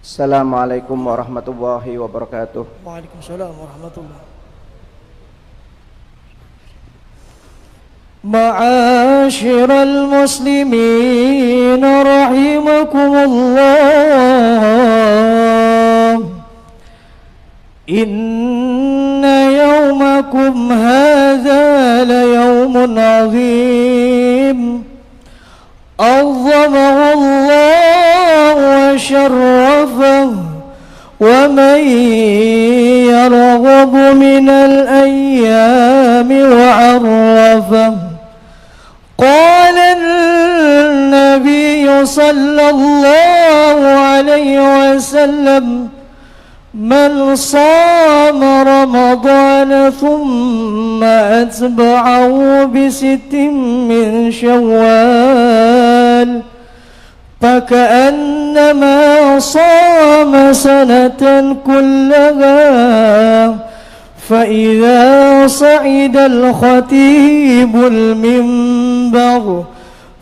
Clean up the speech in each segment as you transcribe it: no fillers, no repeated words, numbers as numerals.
Assalamualaikum warahmatullahi wabarakatuh. Waalaikumsalam warahmatullah. Ma'asyiral muslimin rahimakumullah. Inna yawmakum hadza la yawmun 'azim. عظمه الله وشرفه ومن يرغب من الأيام وعرفه قال النبي صلى الله عليه وسلم من صام رمضان ثم أتبعه بست من شوال فكأنما صام سنة كلها فإذا صعد الخطيب المنبر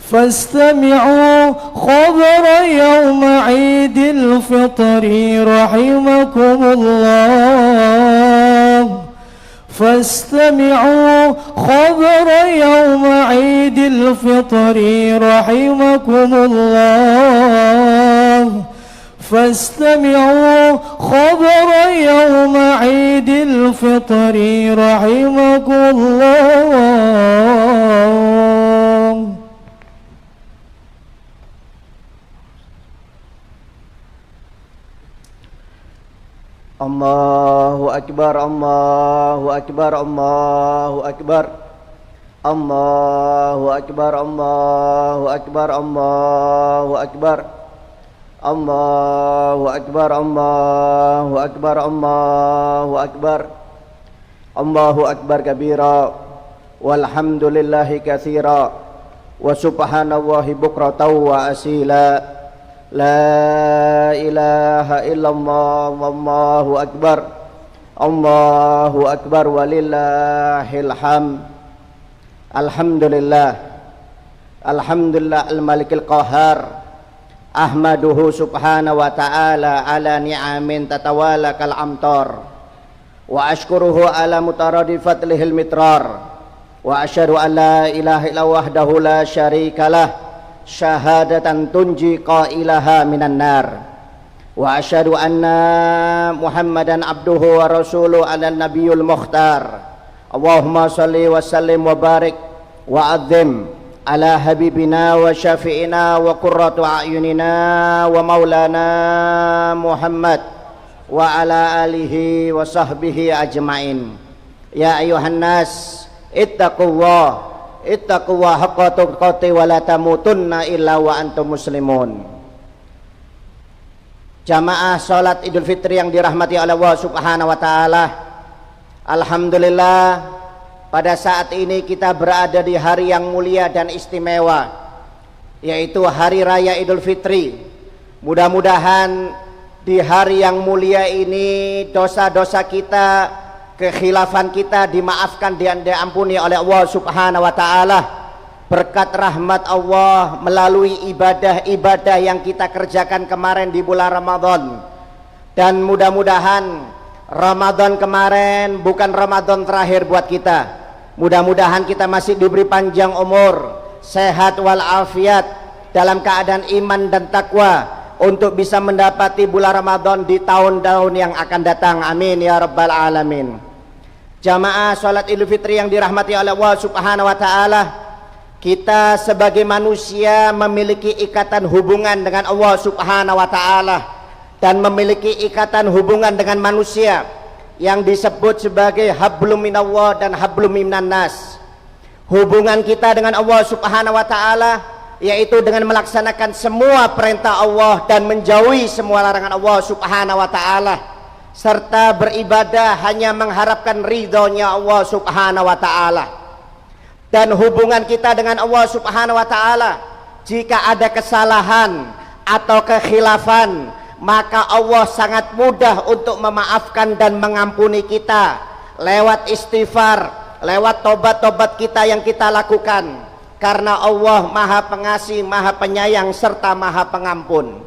فاستمعوا خبر يوم عيد الفطر رحمكم الله فاستمعوا خبر يوم عيد الفطر رحمكم الله فاستمعوا خبر يوم عيد الفطر رحمكم الله. Allahu Akbar, Allahu Akbar, Allahu Akbar. Allahu Akbar, Allahu Akbar, Allahu Akbar. Allahu Akbar, Allahu Akbar, Allahu Akbar. Allahu Akbar kabira walhamdulillahi katsira wa subhanallahi bukratan wa asila. La ilaha illallah wallahu akbar. Allahu akbar walillahil hamd. Alhamdulillah. Alhamdulillah al-malikil qahar. Ahmaduhu subhanahu wa ta'ala ala ni'amin tatawala kal amtar. Wa ashkuruhu ala mutaradifat lihil mitrar. Wa asyhadu an la ilaha illa wahdahu la syarikalah. Syahadatan tunji qailaha minan nar. Wa asyhadu anna Muhammadan abduhu wa rasuluhu ala nabiyul mukhtar. Allahumma salli wa sallim wa barik wa adzim ala habibina wa syafi'ina wa qurratu a'yunina wa maulana Muhammad wa ala alihi wa sahbihi ajmain. Ya ayuhan nas ittaqullah haqqa tuqatih wa la tamutunna illa wa antum muslimun. Jamaah salat Idul Fitri yang dirahmati oleh Allah Subhanahu wa taala. Alhamdulillah, pada saat ini kita berada di hari yang mulia dan istimewa, yaitu hari raya Idul Fitri. Mudah-mudahan di hari yang mulia ini dosa-dosa kita, kekhilafan kita dimaafkan dan diampuni oleh Allah Subhanahu wa taala berkat rahmat Allah melalui ibadah-ibadah yang kita kerjakan kemarin di bulan Ramadan. Dan mudah-mudahan Ramadan kemarin bukan Ramadan terakhir buat kita. Mudah-mudahan kita masih diberi panjang umur, sehat walafiat, dalam keadaan iman dan takwa untuk bisa mendapati bulan Ramadan di tahun-tahun yang akan datang. Amin ya rabbal alamin. Jamaah salat Idul Fitri yang dirahmati oleh Allah Subhanahu wa taala, kita sebagai manusia memiliki ikatan hubungan dengan Allah Subhanahu wa taala dan memiliki ikatan hubungan dengan manusia yang disebut sebagai hablum minallah dan hablum minan nas. Hubungan kita dengan Allah Subhanahu wa taala yaitu dengan melaksanakan semua perintah Allah dan menjauhi semua larangan Allah Subhanahu wa taala, serta beribadah hanya mengharapkan ridhonya Allah Subhanahu wa taala. Dan hubungan kita dengan Allah Subhanahu wa taala, jika ada kesalahan atau kekhilafan, maka Allah sangat mudah untuk memaafkan dan mengampuni kita lewat istighfar, lewat tobat-tobat kita yang kita lakukan. Karena Allah Maha Pengasih, Maha Penyayang, serta Maha Pengampun.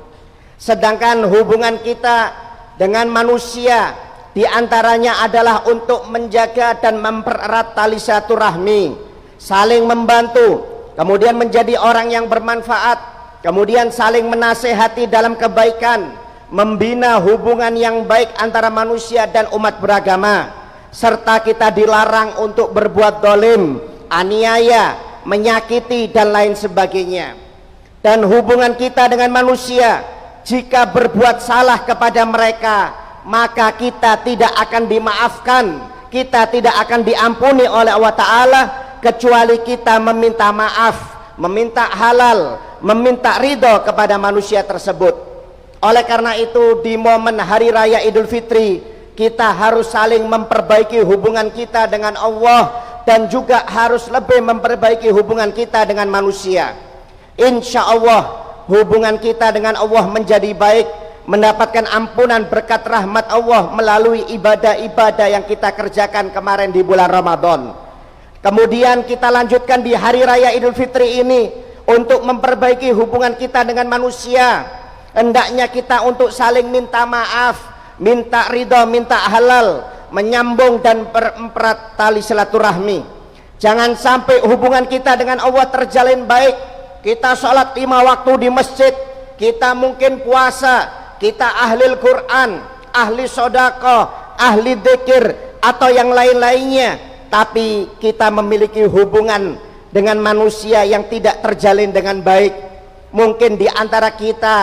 Sedangkan hubungan kita dengan manusia diantaranya adalah untuk menjaga dan mempererat tali silaturahmi, saling membantu, kemudian menjadi orang yang bermanfaat, kemudian saling menasehati dalam kebaikan, membina hubungan yang baik antara manusia dan umat beragama, serta kita dilarang untuk berbuat dolim, aniaya, menyakiti dan lain sebagainya. Dan hubungan kita dengan manusia, jika berbuat salah kepada mereka, maka kita tidak akan dimaafkan, kita tidak akan diampuni oleh Allah Ta'ala, kecuali kita meminta maaf, meminta halal, meminta ridho kepada manusia tersebut. Oleh karena itu, di momen Hari Raya Idul Fitri, kita harus saling memperbaiki hubungan kita dengan Allah, dan juga harus lebih memperbaiki hubungan kita dengan manusia. Insya Allah hubungan kita dengan Allah menjadi baik, mendapatkan ampunan berkat rahmat Allah melalui ibadah-ibadah yang kita kerjakan kemarin di bulan Ramadan. Kemudian kita lanjutkan di Hari Raya Idul Fitri ini untuk memperbaiki hubungan kita dengan manusia. Hendaknya kita untuk saling minta maaf, minta ridho, minta halal, menyambung dan mempererat tali silaturahmi. Jangan sampai hubungan kita dengan Allah terjalin baik. Kita sholat 5 waktu di masjid, kita mungkin puasa, kita ahli Quran, ahli sodako, ahli dzikir atau yang lain-lainnya, tapi kita memiliki hubungan dengan manusia yang tidak terjalin dengan baik. Mungkin di antara kita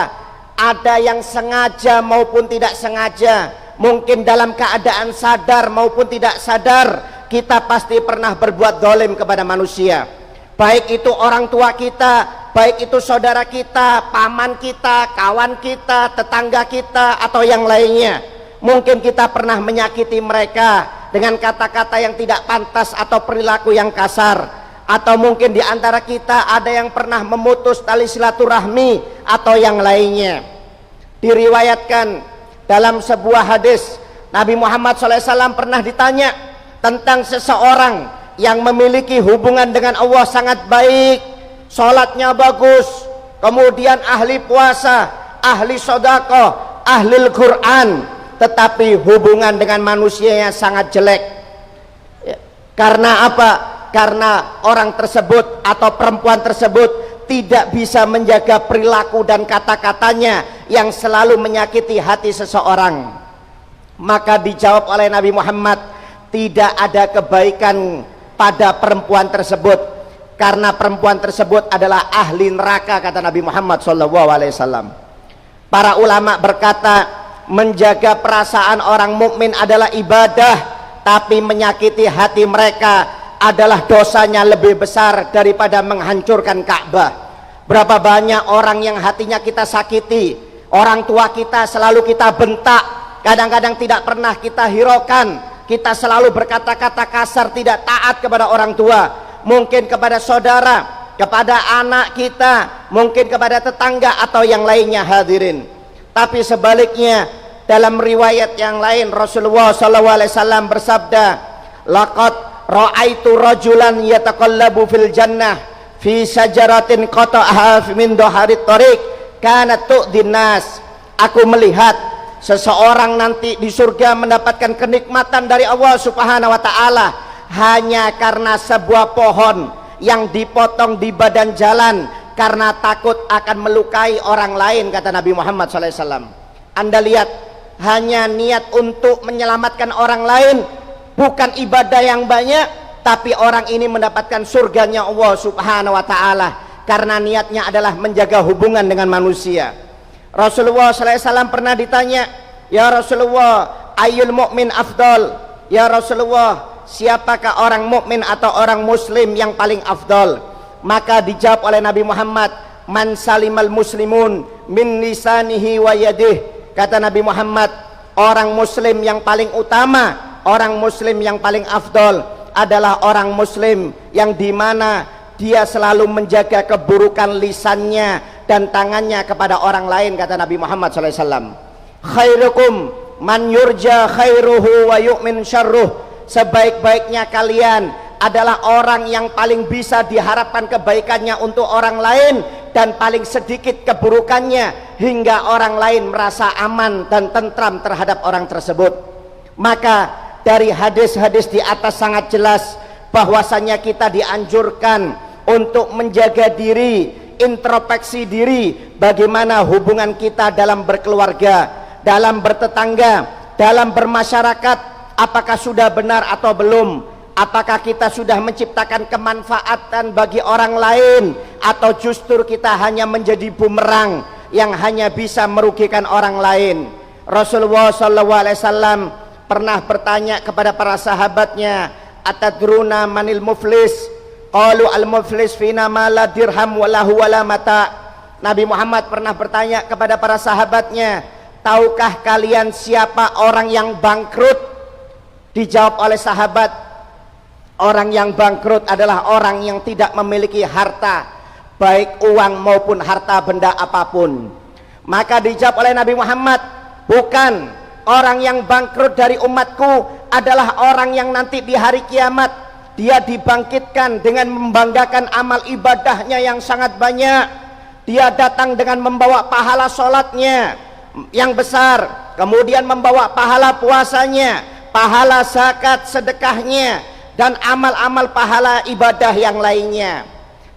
ada yang sengaja maupun tidak sengaja, mungkin dalam keadaan sadar maupun tidak sadar, kita pasti pernah berbuat zalim kepada manusia, baik itu orang tua kita, baik itu saudara kita, paman kita, kawan kita, tetangga kita, atau yang lainnya. Mungkin kita pernah menyakiti mereka dengan kata-kata yang tidak pantas atau perilaku yang kasar, atau mungkin di antara kita ada yang pernah memutus tali silaturahmi atau yang lainnya. Diriwayatkan dalam sebuah hadis, Nabi Muhammad SAW pernah ditanya tentang seseorang yang memiliki hubungan dengan Allah sangat baik, sholatnya bagus, kemudian ahli puasa, ahli sodako, ahli Quran, tetapi hubungan dengan manusianya sangat jelek. Karena apa? Karena orang tersebut atau perempuan tersebut tidak bisa menjaga perilaku dan kata-katanya yang selalu menyakiti hati seseorang. Maka dijawab oleh Nabi Muhammad, tidak ada kebaikan pada perempuan tersebut, karena perempuan tersebut adalah ahli neraka, kata Nabi Muhammad SAW. Para ulama berkata, menjaga perasaan orang mukmin adalah ibadah, tapi menyakiti hati mereka adalah dosanya lebih besar daripada menghancurkan Ka'bah. Berapa banyak orang yang hatinya kita sakiti, orang tua kita selalu kita bentak, kadang-kadang tidak pernah kita hiraukan, kita selalu berkata-kata kasar, tidak taat kepada orang tua, mungkin kepada saudara, kepada anak kita, mungkin kepada tetangga atau yang lainnya, hadirin. Tapi sebaliknya, dalam riwayat yang lain Rasulullah SAW bersabda, laqad ra'aitu rajulan yataqallabu fil jannah fi syajaratin qata'aha min dhaharit thariq kanat tu'din nas. Aku melihat seseorang nanti di surga mendapatkan kenikmatan dari Allah Subhanahu wa Ta'ala hanya karena sebuah pohon yang dipotong di badan jalan karena takut akan melukai orang lain, kata Nabi Muhammad SAW. Anda lihat, hanya niat untuk menyelamatkan orang lain, bukan ibadah yang banyak, tapi orang ini mendapatkan surganya Allah Subhanahu wa Ta'ala karena niatnya adalah menjaga hubungan dengan manusia. Rasulullah SAW pernah ditanya, ya Rasulullah, ayyul mu'min afdal? Ya Rasulullah, siapakah orang mukmin atau orang muslim yang paling afdal? Maka dijawab oleh Nabi Muhammad, man salimal muslimun min lisanihi wa yadih. Kata Nabi Muhammad, orang muslim yang paling utama, orang muslim yang paling afdal adalah orang muslim yang dimana dia selalu menjaga keburukan lisannya dan tangannya kepada orang lain, kata Nabi Muhammad SAW. Khairukum man yurja khairuhu wa yu'min syarruh. Sebaik-baiknya kalian adalah orang yang paling bisa diharapkan kebaikannya untuk orang lain dan paling sedikit keburukannya, hingga orang lain merasa aman dan tentram terhadap orang tersebut. Maka dari hadis-hadis di atas sangat jelas bahwasanya kita dianjurkan untuk menjaga diri, introspeksi diri, bagaimana hubungan kita dalam berkeluarga, dalam bertetangga, dalam bermasyarakat, apakah sudah benar atau belum. Apakah kita sudah menciptakan kemanfaatan bagi orang lain, atau justru kita hanya menjadi bumerang yang hanya bisa merugikan orang lain. Rasulullah SAW pernah bertanya kepada para sahabatnya, atadruna manil muflis? Qalu al muflis fina ma la dirham walahu wala mata. Nabi Muhammad pernah bertanya kepada para sahabatnya, tahukah kalian siapa orang yang bangkrut? Dijawab oleh sahabat, orang yang bangkrut adalah orang yang tidak memiliki harta, baik uang maupun harta benda apapun. Maka dijawab oleh Nabi Muhammad, bukan, orang yang bangkrut dari umatku adalah orang yang nanti di hari kiamat dia dibangkitkan dengan membanggakan amal ibadahnya yang sangat banyak. Dia datang dengan membawa pahala sholatnya yang besar, kemudian membawa pahala puasanya, pahala zakat sedekahnya, dan amal-amal pahala ibadah yang lainnya.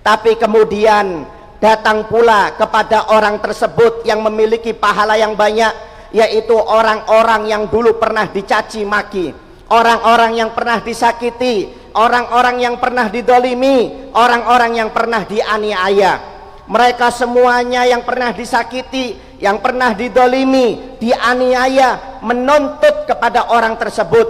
Tapi kemudian datang pula kepada orang tersebut yang memiliki pahala yang banyak, yaitu orang-orang yang dulu pernah dicaci maki, orang-orang yang pernah disakiti, orang-orang yang pernah didolimi, orang-orang yang pernah dianiaya. Mereka semuanya yang pernah disakiti, yang pernah didolimi, dianiaya, menuntut kepada orang tersebut.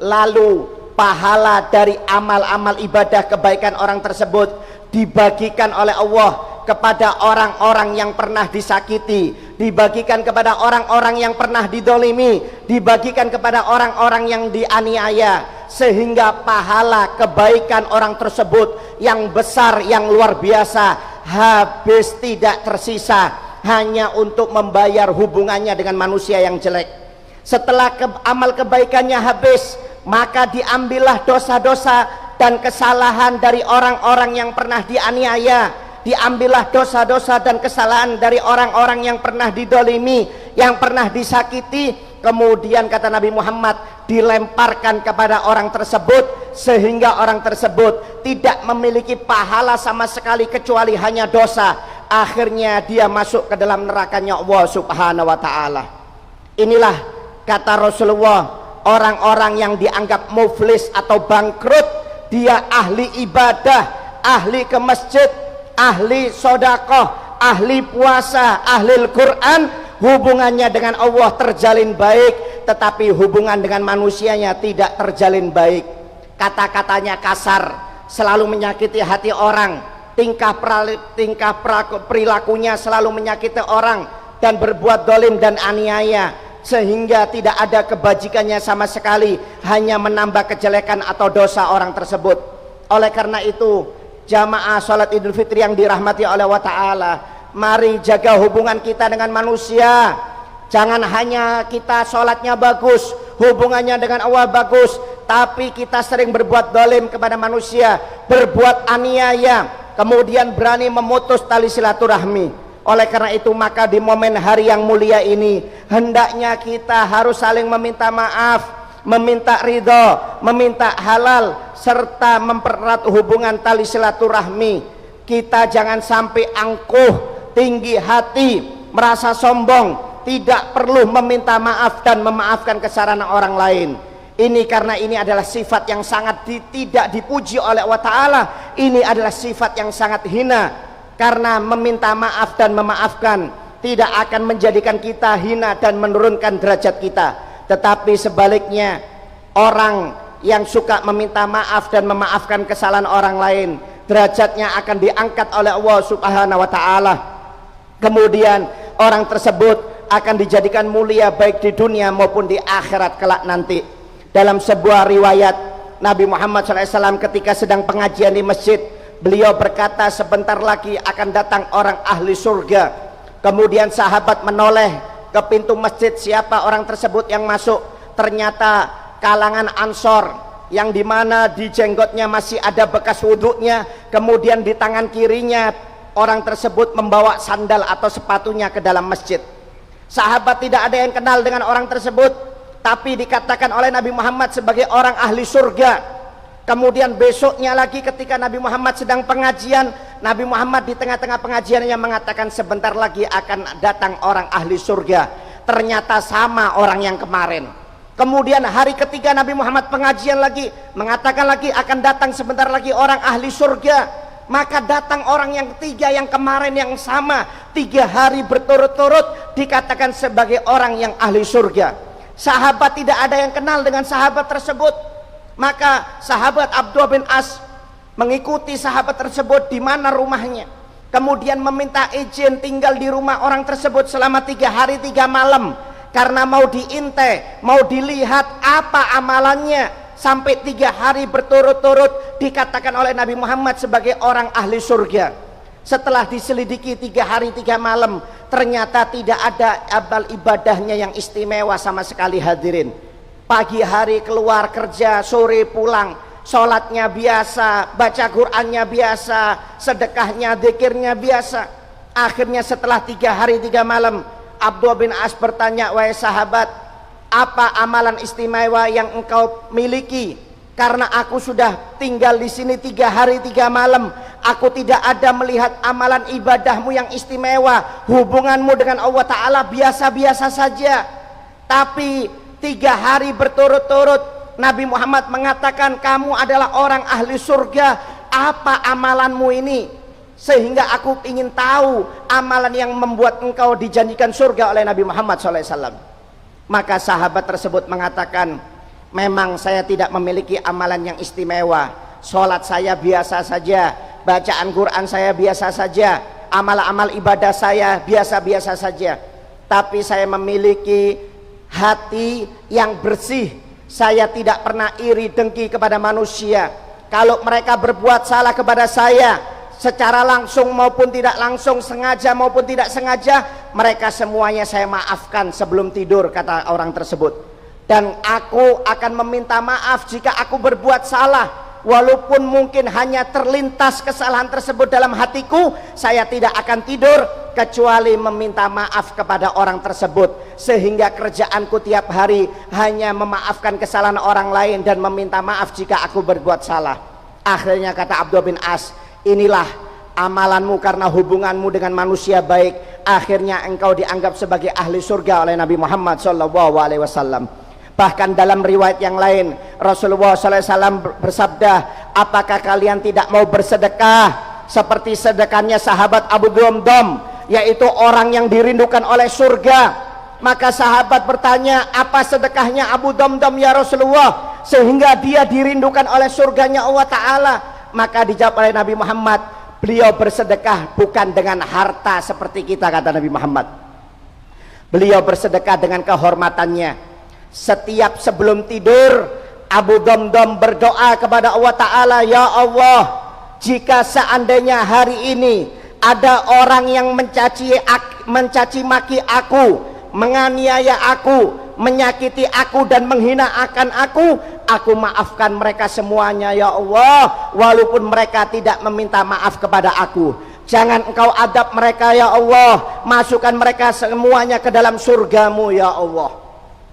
Lalu pahala dari amal-amal ibadah kebaikan orang tersebut dibagikan oleh Allah kepada orang-orang yang pernah disakiti, dibagikan kepada orang-orang yang pernah didolimi, dibagikan kepada orang-orang yang dianiaya, sehingga pahala kebaikan orang tersebut yang besar, yang luar biasa, habis tidak tersisa, hanya untuk membayar hubungannya dengan manusia yang jelek. Setelah amal kebaikannya habis, maka diambillah dosa-dosa dan kesalahan dari orang-orang yang pernah dianiaya, diambillah dosa-dosa dan kesalahan dari orang-orang yang pernah didolimi, yang pernah disakiti. Kemudian kata Nabi Muhammad, dilemparkan kepada orang tersebut, sehingga orang tersebut tidak memiliki pahala sama sekali kecuali hanya dosa. Akhirnya dia masuk ke dalam nerakanya Allah Subhanahu wa ta'ala. Inilah kata Rasulullah, orang-orang yang dianggap muflis atau bangkrut, dia ahli ibadah, ahli ke masjid, ahli sodakoh, ahli puasa, ahli Al-Quran, hubungannya dengan Allah terjalin baik, tetapi hubungan dengan manusianya tidak terjalin baik. Kata-katanya kasar, selalu menyakiti hati orang, tingkah perilakunya selalu menyakiti orang, dan berbuat dolim dan aniaya, sehingga tidak ada kebajikannya sama sekali, hanya menambah kejelekan atau dosa orang tersebut. Oleh karena itu, jamaah sholat Idul Fitri yang dirahmati oleh Allah Ta'ala, mari jaga hubungan kita dengan manusia. Jangan hanya kita sholatnya bagus, hubungannya dengan Allah bagus, tapi kita sering berbuat dolim kepada manusia, berbuat aniaya, kemudian berani memutus tali silaturahmi. Oleh karena itu, maka di momen hari yang mulia ini, hendaknya kita harus saling meminta maaf, meminta ridho, meminta halal, serta mempererat hubungan tali silaturahmi. Kita jangan sampai angkuh, tinggi hati, merasa sombong, tidak perlu meminta maaf dan memaafkan kesalahan orang lain. Ini karena ini adalah sifat yang sangat tidak dipuji oleh Allah Ta'ala. Ini adalah sifat yang sangat hina. Karena meminta maaf dan memaafkan tidak akan menjadikan kita hina dan menurunkan derajat kita, tetapi sebaliknya, orang yang suka meminta maaf dan memaafkan kesalahan orang lain, derajatnya akan diangkat oleh Allah Subhanahu wa ta'ala. Kemudian orang tersebut akan dijadikan mulia baik di dunia maupun di akhirat kelak nanti. Dalam sebuah riwayat, Nabi Muhammad SAW ketika sedang pengajian di masjid, beliau berkata, sebentar lagi akan datang orang ahli surga. Kemudian sahabat menoleh ke pintu masjid, siapa orang tersebut yang masuk? Ternyata kalangan Ansor, yang dimana di jenggotnya masih ada bekas wudhunya, kemudian di tangan kirinya orang tersebut membawa sandal atau sepatunya ke dalam masjid. Sahabat tidak ada yang kenal dengan orang tersebut, tapi dikatakan oleh Nabi Muhammad sebagai orang ahli surga. Kemudian besoknya lagi ketika Nabi Muhammad sedang pengajian, Nabi Muhammad di tengah-tengah pengajiannya mengatakan sebentar lagi akan datang orang ahli surga. Ternyata sama orang yang kemarin. Kemudian hari ketiga Nabi Muhammad pengajian lagi, mengatakan lagi akan datang sebentar lagi orang ahli surga. Maka datang orang yang ketiga yang kemarin yang sama, 3 hari berturut-turut dikatakan sebagai orang yang ahli surga. Sahabat tidak ada yang kenal dengan sahabat tersebut. Maka sahabat Abdullah bin As mengikuti sahabat tersebut di mana rumahnya, kemudian meminta izin tinggal di rumah orang tersebut selama 3 hari 3 malam, karena mau diintai, mau dilihat apa amalannya. Sampai 3 hari berturut-turut dikatakan oleh Nabi Muhammad sebagai orang ahli surga. Setelah diselidiki 3 hari 3 malam, ternyata tidak ada amal ibadahnya yang istimewa sama sekali hadirin. Pagi hari keluar kerja, sore pulang, sholatnya biasa, baca Qur'annya biasa, sedekahnya, dzikirnya biasa. Akhirnya setelah 3 hari 3 malam, Abdullah bin As bertanya, wahai sahabat, apa amalan istimewa yang engkau miliki? Karena aku sudah tinggal di sini 3 hari 3 malam, aku tidak ada melihat amalan ibadahmu yang istimewa. Hubunganmu dengan Allah Ta'ala biasa-biasa saja. Tapi 3 hari berturut-turut Nabi Muhammad mengatakan kamu adalah orang ahli surga. Apa amalanmu ini? Sehingga aku ingin tahu amalan yang membuat engkau dijanjikan surga oleh Nabi Muhammad SAW. Maka sahabat tersebut mengatakan, memang saya tidak memiliki amalan yang istimewa. Sholat saya biasa saja, bacaan Quran saya biasa saja, amal-amal ibadah saya biasa-biasa saja. Tapi saya memiliki hati yang bersih. Saya tidak pernah iri dengki kepada manusia. Kalau mereka berbuat salah kepada saya, secara langsung maupun tidak langsung, sengaja maupun tidak sengaja, mereka semuanya saya maafkan sebelum tidur, kata orang tersebut. Dan aku akan meminta maaf jika aku berbuat salah, walaupun mungkin hanya terlintas kesalahan tersebut dalam hatiku, saya tidak akan tidur kecuali meminta maaf kepada orang tersebut. Sehingga kerjaanku tiap hari hanya memaafkan kesalahan orang lain dan meminta maaf jika aku berbuat salah. Akhirnya kata Abdullah bin As, inilah amalanmu karena hubunganmu dengan manusia baik. Akhirnya engkau dianggap sebagai ahli surga oleh Nabi Muhammad SAW. Bahkan dalam riwayat yang lain, Rasulullah SAW bersabda, apakah kalian tidak mau bersedekah seperti sedekahnya sahabat Abu Damdam, yaitu orang yang dirindukan oleh surga? Maka sahabat bertanya, apa sedekahnya Abu Damdam ya Rasulullah sehingga dia dirindukan oleh surganya Allah Ta'ala? Maka dijawab oleh Nabi Muhammad, beliau bersedekah bukan dengan harta seperti kita, kata Nabi Muhammad. Beliau bersedekah dengan kehormatannya. Setiap sebelum tidur, Abu Damdam berdoa kepada Allah Ta'ala, ya Allah, jika seandainya hari ini ada orang yang mencaci maki aku, menganiaya aku, menyakiti aku dan menghina akan aku maafkan mereka semuanya ya Allah, walaupun mereka tidak meminta maaf kepada aku. Jangan engkau adab mereka ya Allah, masukkan mereka semuanya ke dalam surgamu ya Allah.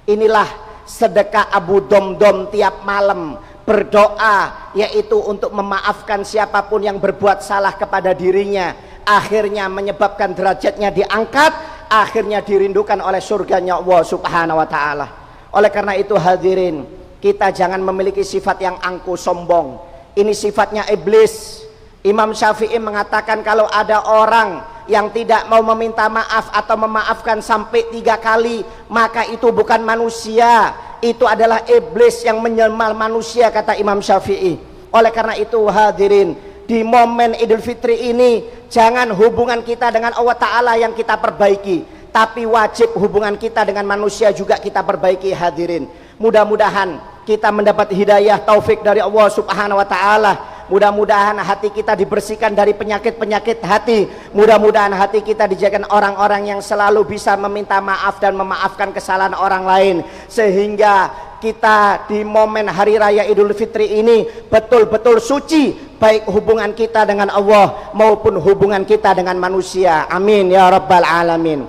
Inilah sedekah Abu Damdam tiap malam berdoa, yaitu untuk memaafkan siapapun yang berbuat salah kepada dirinya. Akhirnya menyebabkan derajatnya diangkat, akhirnya dirindukan oleh surganya Allah Subhanahu wa Ta'ala. Oleh karena itu hadirin, kita jangan memiliki sifat yang angkuh sombong. Ini sifatnya iblis. Imam Syafi'i mengatakan kalau ada orang yang tidak mau meminta maaf atau memaafkan sampai 3 kali, maka itu bukan manusia, itu adalah iblis yang menyemal manusia, kata Imam Syafi'i. Oleh karena itu hadirin, di momen Idul Fitri ini jangan hubungan kita dengan Allah Ta'ala yang kita perbaiki, tapi wajib hubungan kita dengan manusia juga kita perbaiki hadirin. Mudah-mudahan kita mendapat hidayah taufik dari Allah Subhanahu wa Ta'ala. Mudah-mudahan hati kita dibersihkan dari penyakit-penyakit hati. Mudah-mudahan hati kita dijadikan orang-orang yang selalu bisa meminta maaf dan memaafkan kesalahan orang lain, sehingga kita di momen hari raya Idul Fitri ini betul-betul suci, baik hubungan kita dengan Allah maupun hubungan kita dengan manusia. Amin ya rabbal alamin.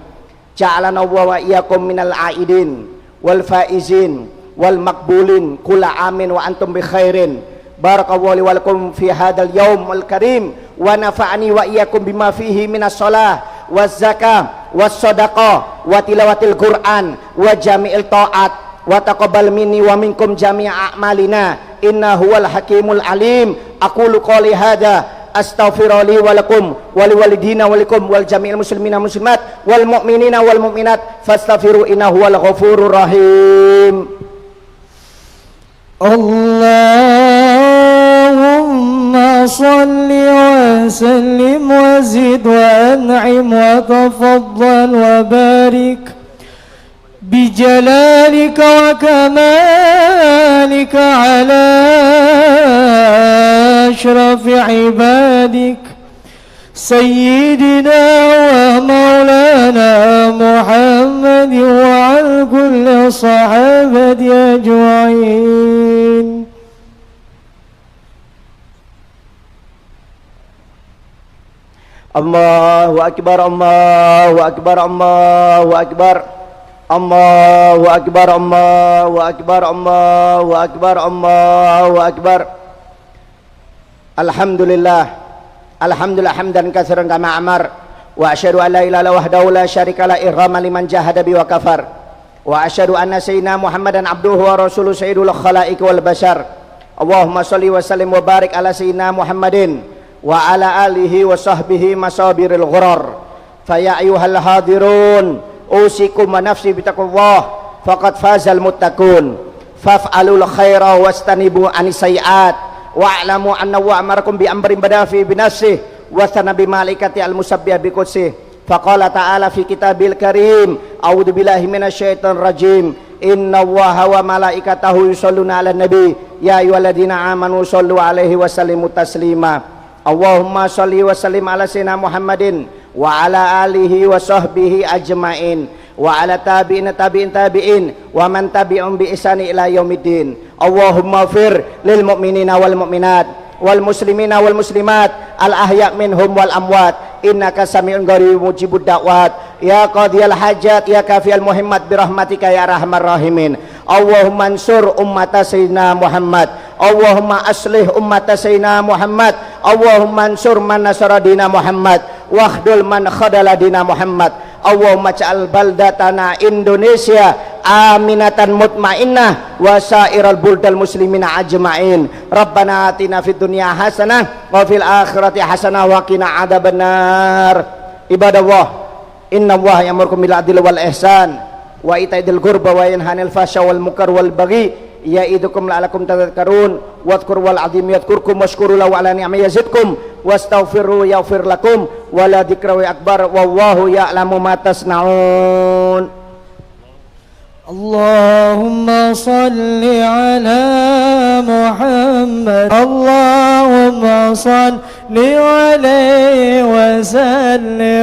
Ja'alana wa iyyakum minal aidin wal faizin wal makbulin kula amin wa antum bi khairin. Barakallahu li wa lakum fi hadzal yaumil karim wa nafa'ani wa iyyakum bima fihi minas shalah waz zakah was shadaqah wa tilawatil Qur'an wa jami'il ta'at wa taqabbal minni wa minkum jami'a a'malina innahu huwal hakimul alim. Aqulu qouli hadza astaghfiru li wa lakum wa liwalidina wa likum wal jami'il muslimina muslimat wal mu'minina wal mu'minat fastaghfiru innahu huwal ghafurur rahim. Allahumma salli wa sallim wa zid wa an'im wa tafaddal wa barik بجلالك وكمالك على أشرف عبادك سيدنا ومولانا محمد وعلى كل صحابة أجمعين. Allahu akbar, Allahu akbar, Allahu akbar. Allahu akbar, Allahu akbar, Allahu akbar, Allahu akbar. Alhamdulillah, alhamdulillah hamdan katsiran kama amar. Wa asyhadu an la ilaha illallah wahdahu la syarika la irghama liman jahada bi wa kafar. Wa asyhadu anna sayyidina Muhammadan abduhu wa rasuluhu sayyidul khalaiq wal bashar. Allahumma shalli wa sallim wa barik ala sayyidina Muhammadin wa ala alihi wa sahbihi masabiril ghurar. Fa ya ayyuhal hadirun usikum wa nafsi bitaqwallah faqad fazal muttaqun faf'alul khaira wastanibu anis sayiat wa'lamu anna wa amarakum bi amrin badafi bi nafsihi wa sanabi malaikati al musabbih bi qudsi faqala ta'ala fi kitabil karim a'udzu billahi minasyaitonir rajim inna allaha wa malaikatahu yusholluna 'alan nabi ya ayyuhalladzina amanu shollu 'alaihi wa sallimu taslima. Allahumma sholli wa sallim ala sayyidina Muhammadin wa ala alihi wa sahbihi ajmain wa ala tabi'in tabi'in tabi'in wa man tabi'um bi ihsani ila yaumiddin. Allahumma fir lil mu'minina wal mu'minat wal muslimina wal muslimat al ahya minhum wal amwat innaka sami'un qaribun mujibud da'wat ya qadiyal hajat ya kafiyal muhimmat bi rahmatika ya arhamar rahimin. Allahumma ansur ummata sayyidina Muhammad, Allahumma aslih ummata sayyidina Muhammad, Allahumma ansur man nasara dina Muhammad wakhdul man khadala dina Muhammad. Allahumma ja'al baldatana Indonesia aminatan mutmainnah wa sairal buldal muslimina ajma'in. Rabbana atina fid dunya hasanah wa fil akhirati hasanah wa qina adzabannar. Ibadallah, innallaha ya'murukum bil adli wal ihsan wa itaidil qurba wa yanhanil fahsya wal munkar wal baghi ya'idukum la'alakum tadhakkarun wadhkur wal azim yadhkurkum washkuru lahu ala ni'mati yazidkum wastaghfiru yaghfir lakum wa la dzikra akbar wallahu ya'lamu ma tasna'un. Allahumma salli ala Muhammad, Allahumma salli alaihi wa sallim.